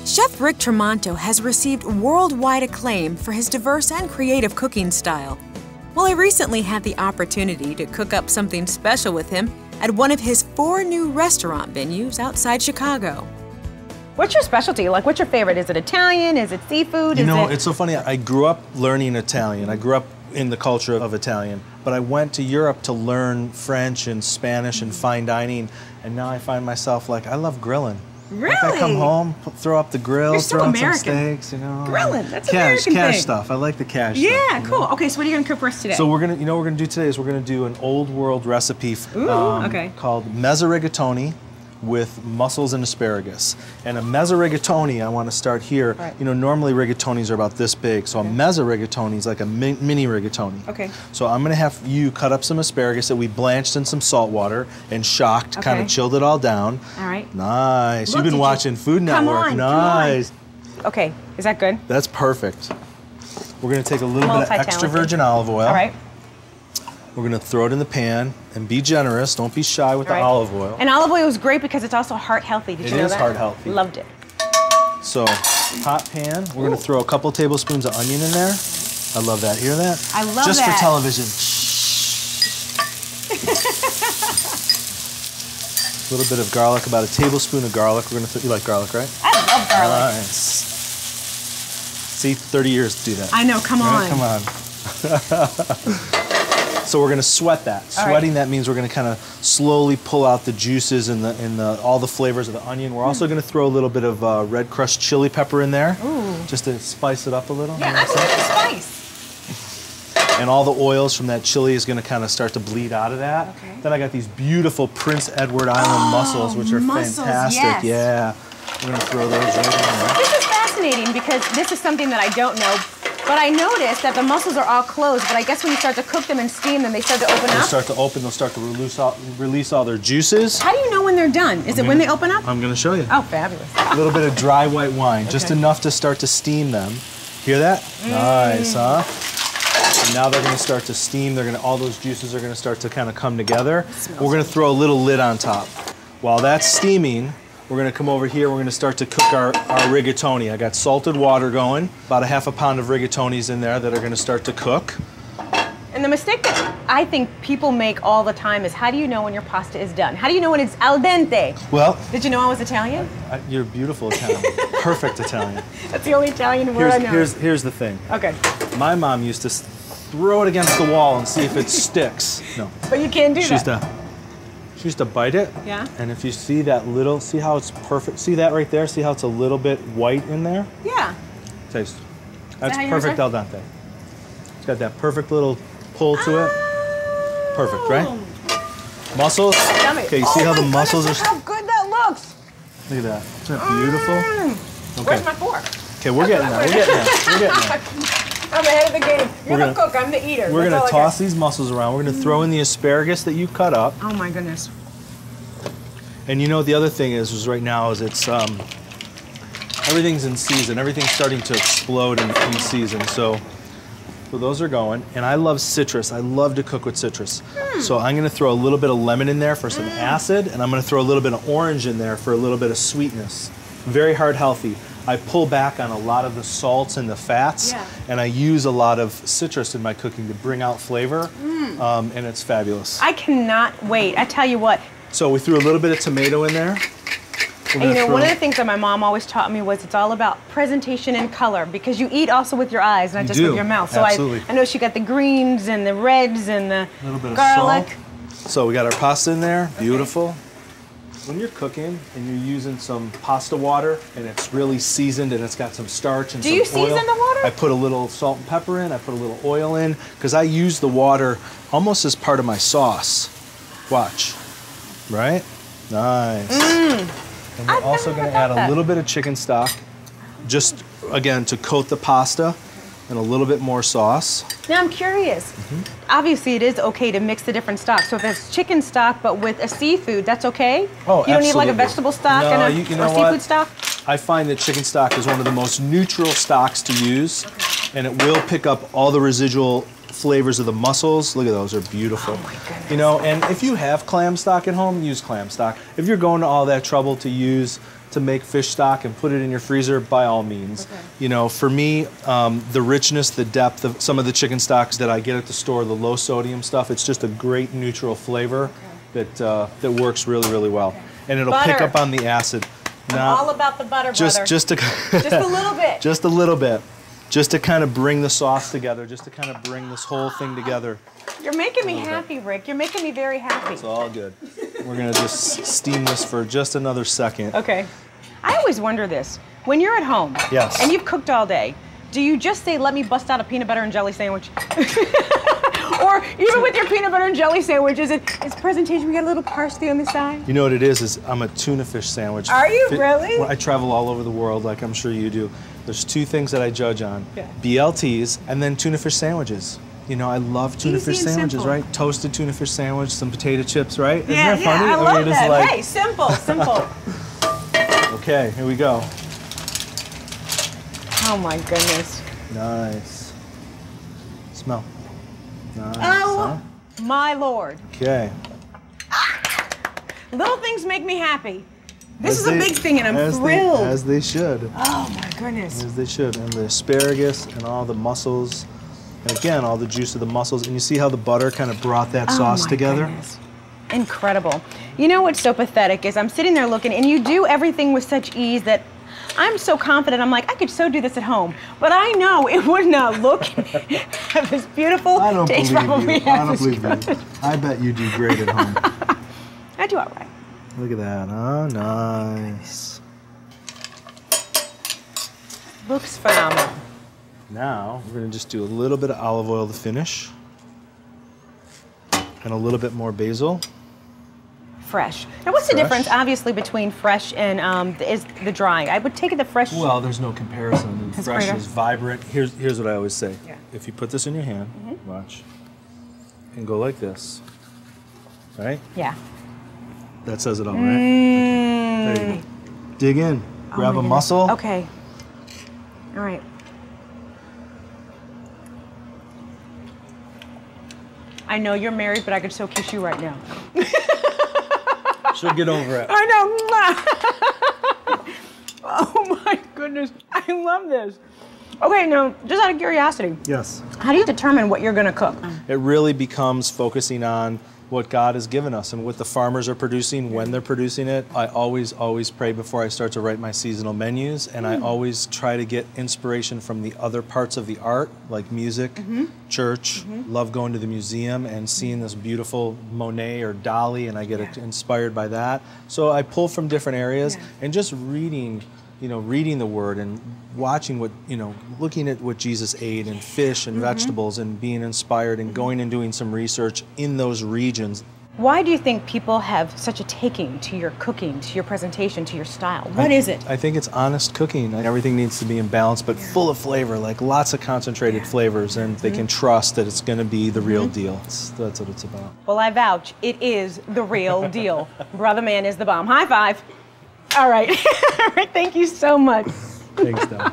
Chef Rick Tremonto has received worldwide acclaim for his diverse and creative cooking style. Well, I recently had the opportunity to cook up something special with him at one of his 4 new restaurant venues outside Chicago. What's your specialty? Like, what's your favorite? Is it Italian? Is it seafood? You know, it's so funny. I grew up learning Italian. I grew up in the culture of Italian, but I went to Europe to learn French and Spanish and fine dining, and now I find myself like, I love grilling. Really? Like I come home, throw up the grill, You're so throw American. out some steaks, you know. Grilling, that's cash American stuff. I like the cash yeah, stuff. cool. Know? Okay, so what are you gonna cook for us today? So we're gonna, you know what we're gonna do today is we're gonna do an old world recipe called MEZZA rigatoni with mussels and asparagus. And a MEZZA rigatoni, I want to start here. Right. You know, normally rigatonis are about this big, so a MEZZA rigatoni is like a mini rigatoni. Okay. So I'm going to have you cut up some asparagus that we blanched in some salt water and shocked, kind of chilled it all down. All right. Nice. Look, You've been watching Food Network. Nice. Okay, is that good? That's perfect. We're going to take a little bit of extra virgin olive oil. All right. We're gonna throw it in the pan and be generous. Don't be shy with the olive oil. And olive oil is great because it's also heart healthy. Did you know that? It is heart healthy. Loved it. So, hot pan. We're gonna throw a couple tablespoons of onion in there. I love that. Hear that? I love Just that. for television. A little bit of garlic, about a tablespoon of garlic. We're gonna. You like garlic, right? I love garlic. Nice. See, 30 years to do that. I know. Come on. Come on. So we're going to sweat that. Sweating that means we're going to kind of slowly pull out the juices and all the flavors of the onion. We're also going to throw a little bit of red crushed chili pepper in there, just to spice it up a little. Yeah, I love the spice. And all the oils from that chili is going to kind of start to bleed out of that. Okay. Then I got these beautiful Prince Edward Island mussels, which are fantastic. Yes. Yeah, we're going to throw those right in there. This is fascinating because this is something that I don't know. But I noticed that the mussels are all closed, but I guess when you start to cook them and steam them, they start to open up? They'll start to open, they'll start to release all their juices. How do you know when they're done? Is it when they open up? I'm going to show you. Oh, fabulous. A little bit of dry white wine, just enough to start to steam them. Hear that? Nice, huh? And now they're going to start to steam. All those juices are going to start to kind of come together. We're going to throw a little lid on top. While that's steaming, we're going to come over here, we're going to start to cook our rigatoni. I got salted water going, about a ½ pound of rigatonis in there that are going to start to cook. And the mistake that I think people make all the time is, how do you know when your pasta is done? How do you know when it's al dente? Well, did you know I was Italian? You're beautiful Italian. Perfect Italian. That's the only Italian word I know. Here's the thing. Okay. My mom used to throw it against the wall and see if it sticks. No. But you can't do that. She used to bite it. Yeah. And if you see that little, see how it's perfect? See that right there? See how it's a little bit white in there? Yeah. Taste. That's perfect al dente. It's got that perfect little pull to it. Perfect, right? Mussels. Yummy. Okay, you see how the mussels are? Look how good that looks. Look at that. Isn't that beautiful? Okay. Where's my fork? Okay, we're getting there. We're getting there. We're getting there. I'm ahead of the game. You're the cook, I'm the eater. We're going to toss these mussels around. We're going to throw in the asparagus that you cut up. Oh my goodness. And you know what the other thing is right now is it's, everything's in season. Everything's starting to explode in season. So those are going. And I love citrus. I love to cook with citrus. So I'm going to throw a little bit of lemon in there for some acid, and I'm going to throw a little bit of orange in there for a little bit of sweetness. Very heart healthy. I pull back on a lot of the salts and the fats, and I use a lot of citrus in my cooking to bring out flavor, and it's fabulous. I cannot wait. I tell you what. So we threw a little bit of tomato in there. And you know, one of the things that my mom always taught me was it's all about presentation and color, because you eat also with your eyes, not just with your mouth. So I know she got the greens and the reds and the garlic. So we got our pasta in there, beautiful. When you're cooking and you're using some pasta water and it's really seasoned and it's got some starch and some oil. Do you season the water? I put a little salt and pepper in, I put a little oil in, because I use the water almost as part of my sauce. Watch, right? Nice. And we're also gonna add a little bit of chicken stock, just again to coat the pasta, and a little bit more sauce. Now I'm curious. Obviously it is okay to mix the different stocks. So if it's chicken stock but with a seafood, that's okay? Oh, you don't need like a vegetable stock and a seafood stock? I find that chicken stock is one of the most neutral stocks to use, and it will pick up all the residual flavors of the mussels. Look at those, they're beautiful. Oh my goodness. You know, and if you have clam stock at home, use clam stock. If you're going to all that trouble to use to make fish stock and put it in your freezer, by all means. Okay. You know, for me, the richness, the depth of some of the chicken stocks that I get at the store, the low sodium stuff, it's just a great neutral flavor that works really, really well. Okay. And it'll pick up on the acid. I'm all about the butter, just a little bit. Just a little bit. Just to kind of bring the sauce together, just to kind of bring this whole thing together. You're making me happy, Rick. You're making me very happy. It's all good. We're gonna just steam this for just another second. Okay. I always wonder this. When you're at home, yes, and you've cooked all day, do you just say, let me bust out a peanut butter and jelly sandwich? Or even with your peanut butter and jelly sandwich, is presentation, we got a little parsley on the side? You know what it is I'm a tuna fish sandwich. Are you really? I travel all over the world, like I'm sure you do. There's two things that I judge on, BLTs and then tuna fish sandwiches. You know, I love tuna fish sandwiches, right? Toasted tuna fish sandwich, some potato chips, right? Isn't that funny? I love that. Like... Hey, simple, simple. Okay, here we go. Oh my goodness. Nice. Smell. Nice, oh, my Lord. Okay. Little things make me happy. This is a big thing, and I'm thrilled. As they should. Oh my goodness. As they should. And the asparagus and all the mussels. And again, all the juice of the mussels. And you see how the butter kind of brought that sauce together? Goodness. Incredible. You know what's so pathetic is I'm sitting there looking, and you do everything with such ease that I'm so confident. I'm like, I could so do this at home. But I know it would not look have this beautiful taste. I don't believe you. I bet you do great at home. I do all right. Look at that. Oh, nice. Looks phenomenal. Now, we're going to just do a little bit of olive oil to finish. And a little bit more basil. Fresh. Now, what's the difference, obviously, between fresh and is the drying? I would take it the fresh. Well, there's no comparison. Fresh is vibrant. Here's what I always say. Yeah. If you put this in your hand, watch, and go like this, right? Yeah. That says it all, right? Okay. There you go. Dig in. Grab a mussel. Okay. All right. I know you're married, but I could so kiss you right now. She'll get over it. I know. Oh my goodness. I love this. Okay, now, just out of curiosity. Yes. How do you determine what you're going to cook? It really becomes focusing on what God has given us and what the farmers are producing, when they're producing it. I always pray before I start to write my seasonal menus, and I always try to get inspiration from the other parts of the art, like music, church. Love going to the museum and seeing this beautiful Monet or Dali, and I get inspired by that. So I pull from different areas and just reading, reading the Word and watching what, looking at what Jesus ate and fish and vegetables and being inspired and going and doing some research in those regions. Why do you think people have such a taking to your cooking, to your presentation, to your style? What is it? I think it's honest cooking. Everything needs to be in balance, but full of flavor, like lots of concentrated flavors, and they can trust that it's going to be the real deal. That's what it's about. Well, I vouch, it is the real deal. Brother Man is the bomb. High five. All right. All right, thank you so much. Thanks, Dad.